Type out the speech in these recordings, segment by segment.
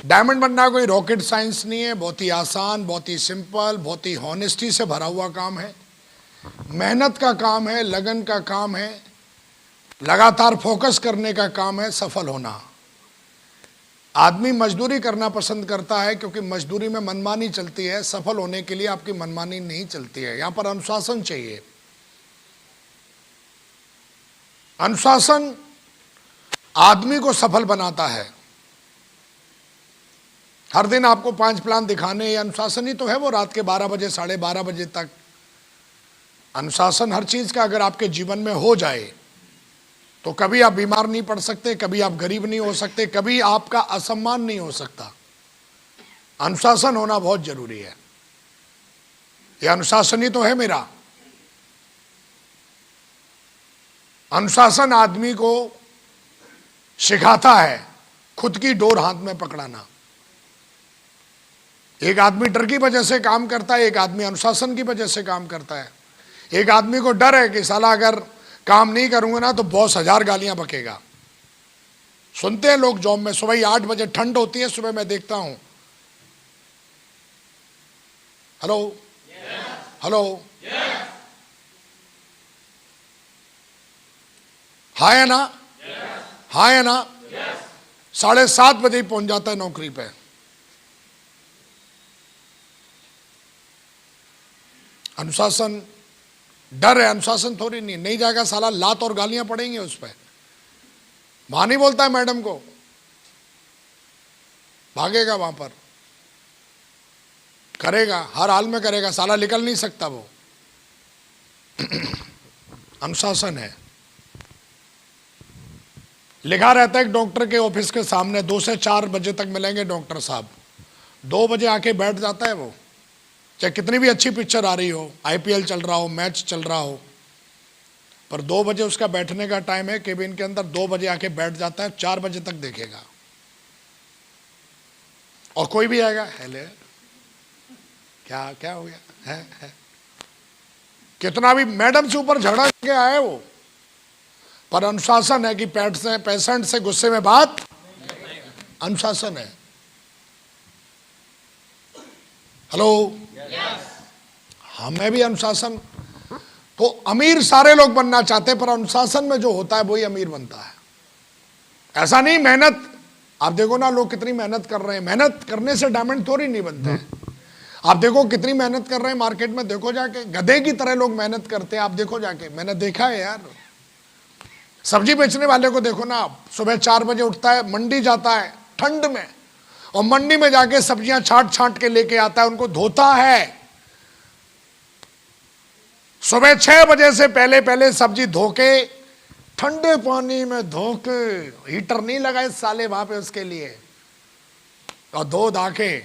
Diamond बनना कोई rocket science नहीं है, बहुत ही आसान, बहुत ही सिंपल, बहुत ही हॉनेस्टी से भरा हुआ काम है, मेहनत का काम है, लगन का काम है, लगातार फोकस करने का काम है सफल होना। आदमी मजदूरी करना पसंद करता है क्योंकि मजदूरी में मनमानी चलती है, सफल होने के लिए आपकी मनमानी नहीं चलती है। यहां पर अनुशासन चाहिए। अनुशासन आदमी को सफल बनाता है। हर दिन आपको 5 प्लान दिखाने, ये अनुशासन ही तो है। वो रात के 12 बजे 12:30 बजे तक अनुशासन हर चीज का अगर आपके जीवन में हो जाए तो कभी आप बीमार नहीं पड़ सकते, कभी आप गरीब नहीं हो सकते, कभी आपका असम्मान नहीं हो सकता। अनुशासन होना बहुत जरूरी है। यह अनुशासन ही तो है मेरा। अनुशासन आदमी को सिखाता है खुद की डोर हाथ में पकड़ाना। एक आदमी डर की वजह से काम करता है, एक आदमी अनुशासन की वजह से काम करता है। एक आदमी को डर है कि साला अगर काम नहीं करूंगा ना तो बॉस 1000 गालियां बकेगा। सुनते हैं लोग जॉब में, सुबह 8 बजे ठंड होती है, सुबह मैं देखता हूं, हेलो हेलो हाँ है ना, हाँ है ना, 7:30 बजे ही पहुंच जाता है नौकरी पे। अनुशासन डर है, अनुशासन थोड़ी नहीं जाएगा साला, लात और गालियां पड़ेंगी उस पर। वहां नहीं बोलता है मैडम को, भागेगा वहां पर, करेगा, हर हाल में करेगा, साला निकल नहीं सकता वो। अनुशासन है। लिखा रहता है एक डॉक्टर के ऑफिस के सामने 2 से 4 बजे तक मिलेंगे डॉक्टर साहब। 2 बजे आके बैठ जाता है वो, चाहे कितनी भी अच्छी पिक्चर आ रही हो, आईपीएल चल रहा हो, मैच चल रहा हो, पर 2 बजे उसका बैठने का टाइम है केबिन के अंदर। 2 बजे आके बैठ जाता है, 4 बजे तक देखेगा। और कोई भी आएगा, हेलो क्या क्या हो गया है? कितना भी मैडम से ऊपर झगड़ा के आए वो, पर अनुशासन है कि पेशेंट से गुस्से में बात, अनुशासन है। हेलो, हमें भी अनुशासन। तो अमीर सारे लोग बनना चाहते हैं, पर अनुशासन में जो होता है वही अमीर बनता है। ऐसा नहीं मेहनत, आप देखो ना लोग कितनी मेहनत कर रहे हैं, मेहनत करने से डायमंड थोड़ी नहीं बनते हैं। आप देखो कितनी मेहनत कर रहे हैं मार्केट में, देखो जाके, गधे की तरह लोग मेहनत करते हैं। आप देखो जाके, मैंने देखा है यार। सब्जी बेचने वाले को देखो ना, सुबह 4 बजे उठता है, मंडी जाता है ठंड में, और मंडी में जाके सब्जियां छांट छांट के लेके आता है, उनको धोता है। सुबह 6 बजे से पहले पहले सब्जी धो के, ठंडे पानी में धो के, हीटर नहीं लगाए साले वहां पे उसके लिए, और धो धा के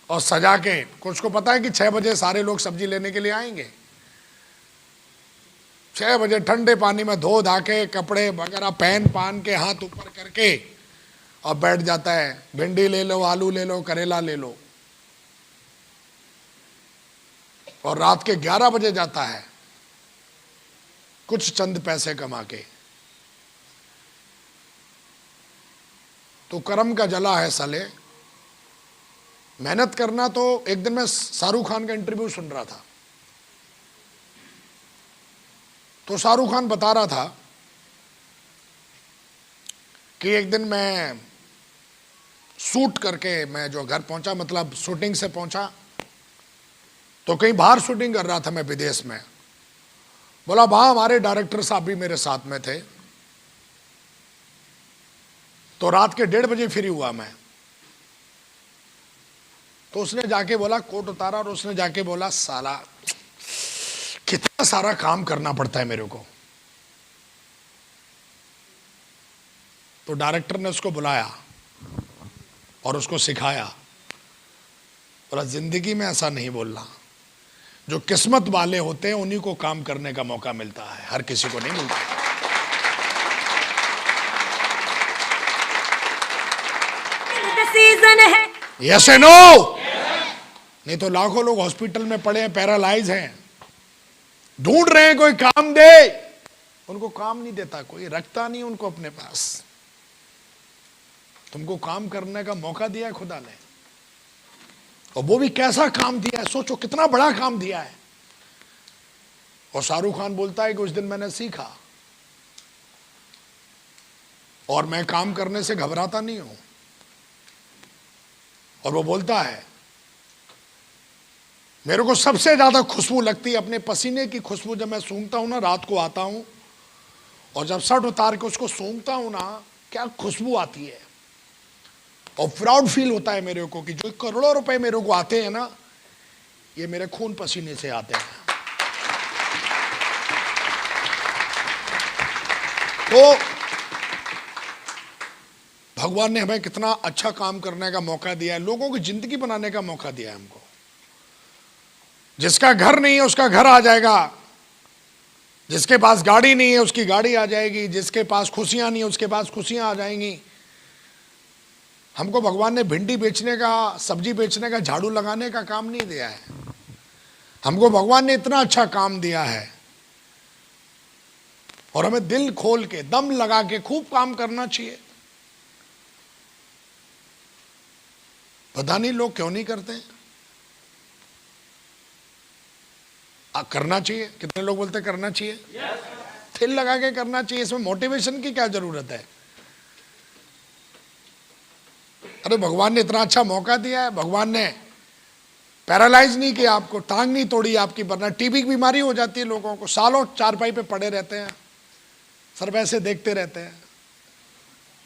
और सजा के। कुछ को पता है कि 6 बजे सारे लोग सब्जी लेने के लिए आएंगे। 6 बजे ठंडे पानी में धो धा के, कपड़े वगैरह पहन के, हाथ ऊपर करके, और बैठ जाता है। भिंडी ले लो, आलू ले लो, करेला ले लो, और रात के 11 बजे जाता है कुछ चंद पैसे कमा के। तो कर्म का जला है साले, मेहनत करना। तो एक दिन मैं शाहरुख खान का इंटरव्यू सुन रहा था, तो शाहरुख खान बता रहा था कि एक दिन मैं शूट करके, मैं जो घर पहुंचा, मतलब शूटिंग से पहुंचा, तो कहीं बाहर शूटिंग कर रहा था मैं विदेश में। बोला वहां हमारे डायरेक्टर साहब भी मेरे साथ में थे। तो रात के 1:30 बजे फ्री हुआ मैं, तो उसने जाके बोला, कोट उतारा और उसने जाके बोला, साला कितना सारा काम करना पड़ता है मेरे को। तो डायरेक्टर ने उसको बुलाया और उसको सिखाया, बोला जिंदगी में ऐसा नहीं बोलना, जो किस्मत वाले होते हैं उन्हीं को काम करने का मौका मिलता है, हर किसी को नहीं मिलता। सीजन है, यस एंड नो। नहीं तो लाखों लोग हॉस्पिटल में पड़े हैं, पैरालाइज हैं, ढूंढ रहे हैं कोई काम दे, उनको काम नहीं देता कोई, रखता नहीं उनको अपने पास। तुमको काम करने का मौका दिया है खुदा ने, और वो भी कैसा काम दिया है, सोचो कितना बड़ा काम दिया है। और शाहरुख खान बोलता है कि उस दिन मैंने सीखा और मैं काम करने से घबराता नहीं हूं। और वो बोलता है मेरे को सबसे ज्यादा खुशबू लगती है अपने पसीने की खुशबू, जब मैं सूंघता हूं ना, रात को आता हूं और जब शर्ट उतार के उसको सूंघता हूं ना, क्या खुशबू आती है। और प्राउड फील होता है मेरे को कि जो करोड़ों रुपए मेरे को आते हैं ना, ये मेरे खून पसीने से आते हैं। तो भगवान ने हमें कितना अच्छा काम करने का मौका दिया है, लोगों की जिंदगी बनाने का मौका दिया है हमको। जिसका घर नहीं है उसका घर आ जाएगा, जिसके पास गाड़ी नहीं है उसकी गाड़ी आ जाएगी, जिसके पास खुशियां नहीं है उसके पास खुशियां आ जाएंगी। हमको भगवान ने भिंडी बेचने का, सब्जी बेचने का, झाड़ू लगाने का काम नहीं दिया है। हमको भगवान ने इतना अच्छा काम दिया है और हमें दिल खोल के, दम लगा के खूब काम करना चाहिए। पता नहीं लोग क्यों नहीं करते हैं। करना चाहिए। कितने लोग बोलते करना चाहिए? दिल लगा के करना चाहिए। इसमें मोटिवेशन की क्या जरूरत है? अरे भगवान ने इतना अच्छा मौका दिया है। भगवान ने पैरालाइज नहीं किया आपको, टांग नहीं तोड़ी आपकी, वरना टीबी की बीमारी हो जाती है लोगों को, सालों चारपाई पे पड़े रहते हैं, सिर्फ ऐसे देखते रहते हैं।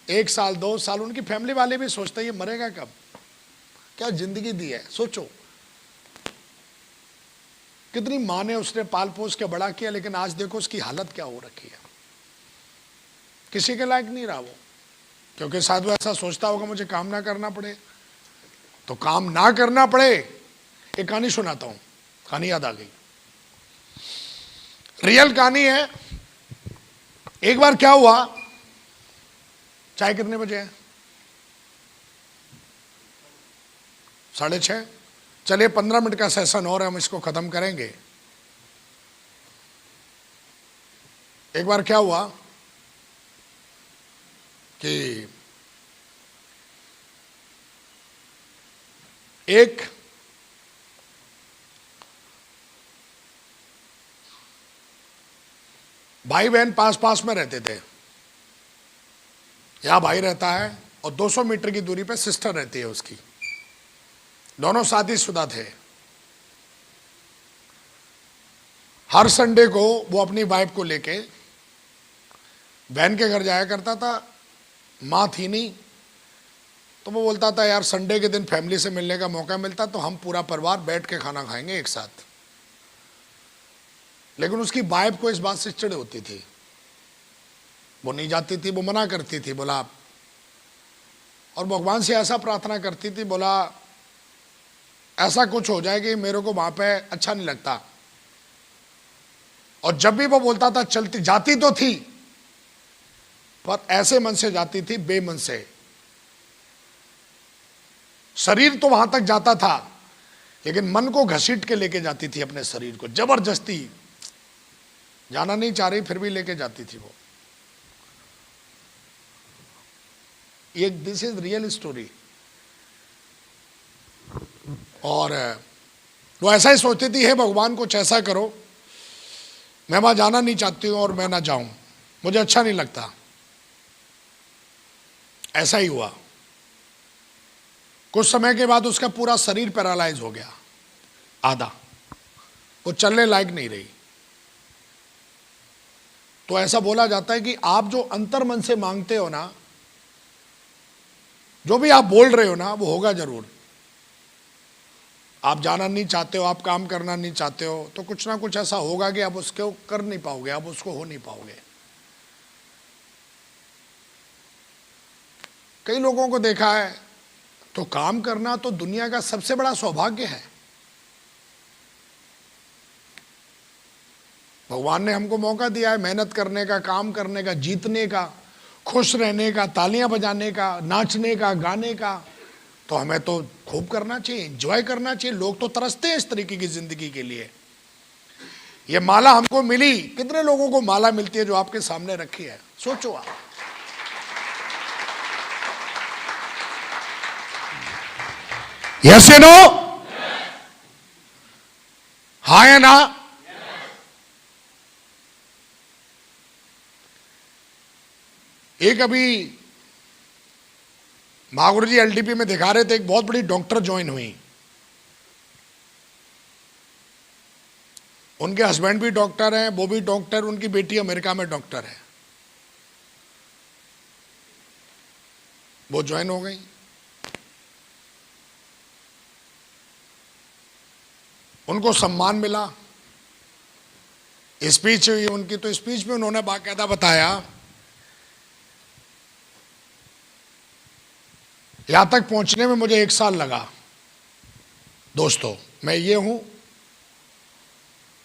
1 साल 2 साल उनकी फैमिली वाले भी सोचते हैं ये मरेगा कब, क्या जिंदगी दी है। सोचो कितनी माँ ने उसने पाल पोस के बड़ा किया, लेकिन आज देखो उसकी हालत क्या हो रखी है। किसी के लायक नहीं रहा वो, क्योंकि शायद वो ऐसा सोचता होगा मुझे काम ना करना पड़े। तो काम ना करना पड़े, एक कहानी सुनाता हूं, कहानी याद आ गई, रियल कहानी है। एक बार क्या हुआ, चाय कितने बजे है? 6:30। चलिए 15 मिनट का सेशन और है, हम इसको खत्म करेंगे। एक बार क्या हुआ कि एक भाई बहन पास पास में रहते थे। यहां भाई रहता है और 200 मीटर की दूरी पे सिस्टर रहती है उसकी। दोनों शादीशुदा थे। हर संडे को वो अपनी वाइफ को लेके बहन के घर जाया करता था। माँ थी नहीं, तो वो बोलता था यार संडे के दिन फैमिली से मिलने का मौका मिलता तो हम पूरा परिवार बैठ के खाना खाएंगे एक साथ। लेकिन उसकी वाइफ को इस बात से चिढ़ होती थी, वो नहीं जाती थी, वो मना करती थी, बोला, और भगवान से ऐसा प्रार्थना करती थी, बोला ऐसा कुछ हो जाए कि मेरे को वहां पे अच्छा नहीं लगता। और जब भी वो बोलता था चलती जाती तो थी, पर ऐसे मन से जाती थी, बेमन से। शरीर तो वहां तक जाता था, लेकिन मन को घसीट के लेके जाती थी अपने शरीर को, जबरदस्ती। जाना नहीं चाह रही फिर भी लेके जाती थी वो। ये दिस इज रियल स्टोरी। और वो ऐसा ही सोचती थी, हे भगवान कुछ ऐसा करो, मैं वहां जाना नहीं चाहती हूं और मैं ना जाऊं, मुझे अच्छा नहीं लगता। ऐसा ही हुआ। कुछ समय के बाद उसका पूरा शरीर पैरालाइज हो गया, आधा, वो चलने लायक नहीं रही। तो ऐसा बोला जाता है कि आप जो अंतर मन से मांगते हो ना, जो भी आप बोल रहे हो ना, वो होगा जरूर। आप जाना नहीं चाहते हो, आप काम करना नहीं चाहते हो, तो कुछ ना कुछ ऐसा होगा कि आप उसको कर नहीं पाओगे, आप उसको हो नहीं पाओगे। कई लोगों को देखा है, तो काम करना तो दुनिया का सबसे बड़ा सौभाग्य है। भगवान ने हमको मौका दिया है मेहनत करने का, काम करने का, जीतने का, खुश रहने का, तालियां बजाने का, नाचने का, गाने का। तो हमें तो खूब करना चाहिए, एंजॉय करना चाहिए। लोग तो तरसते हैं इस तरीके की जिंदगी के लिए। ये माला हमको मिली, कितने लोगों को माला मिलती है जो आपके सामने रखी है, सोचो आप। यस या नो? हाँ या ना? एक अभी महागुरु जी एलडीपी में दिखा रहे थे, एक बहुत बड़ी डॉक्टर ज्वाइन हुई, उनके हस्बैंड भी डॉक्टर हैं, वो भी डॉक्टर, उनकी बेटी अमेरिका में डॉक्टर है, वो ज्वाइन हो गई। उनको सम्मान मिला, स्पीच हुई उनकी, तो स्पीच में उन्होंने बाकायदा बताया, यहां तक पहुंचने में मुझे 1 साल लगा दोस्तों, मैं ये हूं,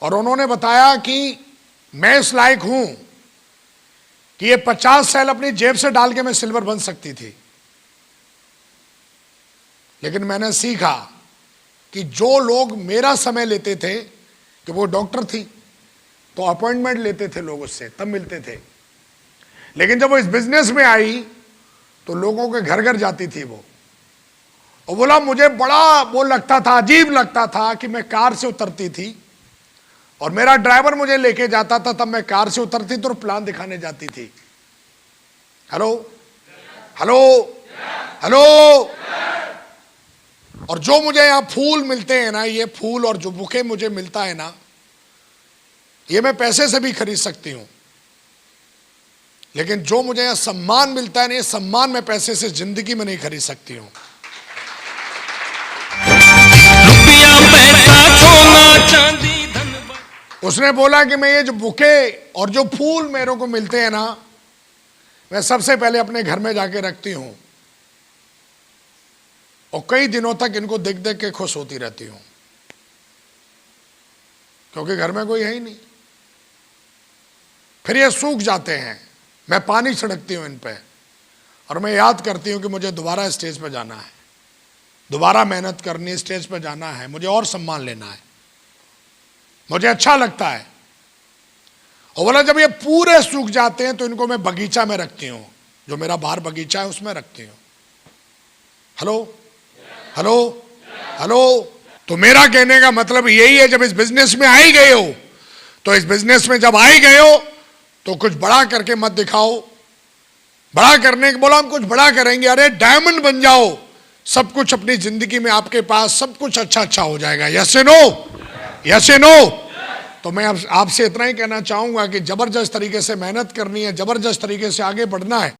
और उन्होंने बताया कि मैं इस लायक हूं कि ये 50 सेल अपनी जेब से डाल के मैं सिल्वर बन सकती थी, लेकिन मैंने सीखा कि जो लोग मेरा समय लेते थे, कि वो डॉक्टर थी तो अपॉइंटमेंट लेते थे लोग उससे, तब मिलते थे, लेकिन जब वो इस बिजनेस में आई तो लोगों के घर घर जाती थी वो, और बोला मुझे बड़ा वो लगता था, अजीब लगता था कि मैं कार से उतरती थी और मेरा ड्राइवर मुझे लेके जाता था, तब मैं कार से उतरती थी और प्लान दिखाने जाती थी। Hello hello hello. और जो मुझे यहां फूल मिलते हैं ना, ये फूल और जो बुके मुझे मिलता है ना, ये मैं पैसे से भी खरीद सकती हूं, लेकिन जो मुझे यहां सम्मान मिलता है ना, ये सम्मान मैं पैसे से जिंदगी में नहीं खरीद सकती हूं। रुपया पैसा सोना चांदी धन। उसने बोला कि मैं ये जो बुके और जो फूल मेरे को मिलते हैं ना, मैं सबसे पहले अपने घर में जाके रखती हूं और कई दिनों तक इनको देख देख के खुश होती रहती हूं, क्योंकि घर में कोई है ही नहीं। फिर ये सूख जाते हैं, मैं पानी छिड़कती हूं इन पे, और मैं याद करती हूं कि मुझे दोबारा स्टेज पे जाना है, दोबारा मेहनत करनी, स्टेज पे जाना है, मुझे और सम्मान लेना है, मुझे अच्छा लगता है। और बोला जब ये पूरे सूख जाते हैं तो इनको मैं बगीचा में रखती हूं, जो मेरा बाहर बगीचा है उसमें रखती हूं। Hello hello hello. तो मेरा कहने का मतलब यही है, जब इस बिजनेस में आ ही गए हो, तो इस बिजनेस में जब आ ही गए हो तो कुछ बड़ा करके मत दिखाओ। बड़ा करने के बोला हम कुछ बड़ा करेंगे, अरे डायमंड बन जाओ, सब कुछ अपनी जिंदगी में आपके पास सब कुछ अच्छा अच्छा हो जाएगा। यस या नो? यस या नो? तो मैं आपसे इतना ही कहना चाहूंगा कि जबरदस्त तरीके से मेहनत करनी है, जबरदस्त तरीके से आगे बढ़ना है।